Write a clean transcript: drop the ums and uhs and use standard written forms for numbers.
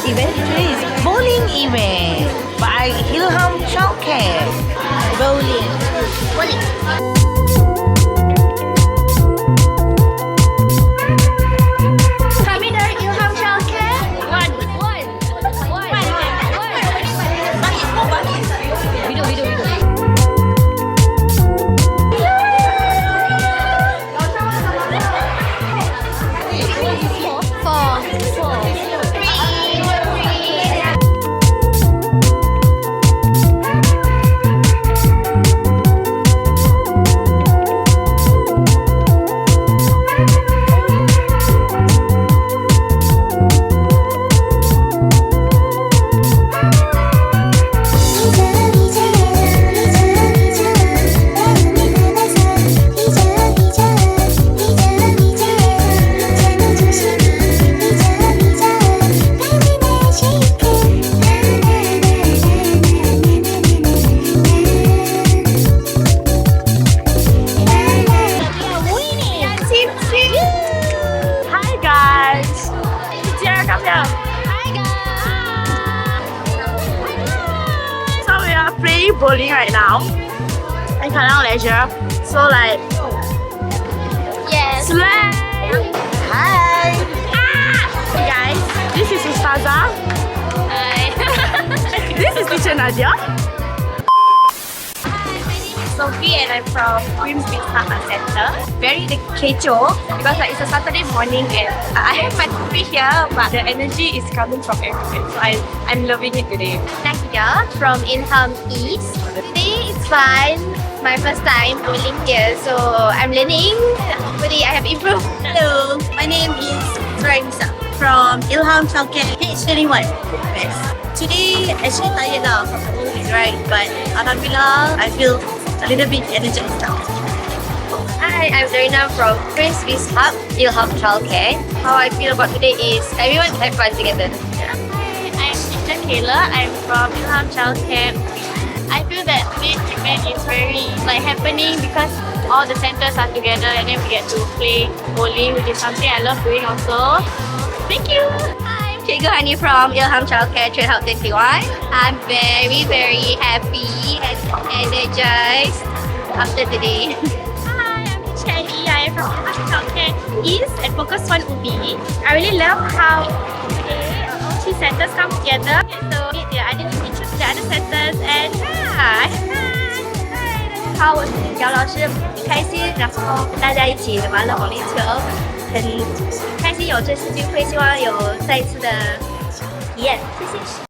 event today is bowling event by Ilham Childcare. Bowling. Kami dari Ilham Childcare. One. Video. Four. Hi guys. Tiara, come here. Hi guys. So we are playing bowling right now in Kallang Leisure. So like, Yes. slay. Hi. Hey guys, this is Ustazah. Hi. This is Teacher Nadia. Sophie and I'm from Grimsby Summer Center. Very kecho because like it's a Saturday morning and I have my coffee here, but the energy is coming from everywhere. So I'm loving it today. Nadia from Ilham East. Today it's fun. My first time bowling here, so I'm learning. Hopefully I have improved. Hello, my name is Sarisa from Ilham Childcare H21. Yes. Today, actually tired now from the bowling, right? But Alhamdulillah, I feel a little bit energized now. Hi, I'm Zarina from Frisbee's Hub, Ilham Childcare. How I feel about today is everyone have fun together. Hi, I'm Teacher Kayla. I'm from Ilham Childcare. I feel that this event is very happening because all the centers are together and then we get to play bowling, which is something I love doing also. Thank you. Hi, I'm Cikgu Hani from Ilham Childcare Trade Hub 21. I'm very happy and energized after today. Hi, I'm Teacher Annie. I am from Ilham Childcare East and Focus 1 Ubi. I really love how today all three centers come together to meet the other teachers, the other centers, and hi. 好，我是姚老师，很开心，然后大家一起玩了保龄球，很开心有这次机会，希望有再一次的体验，谢谢。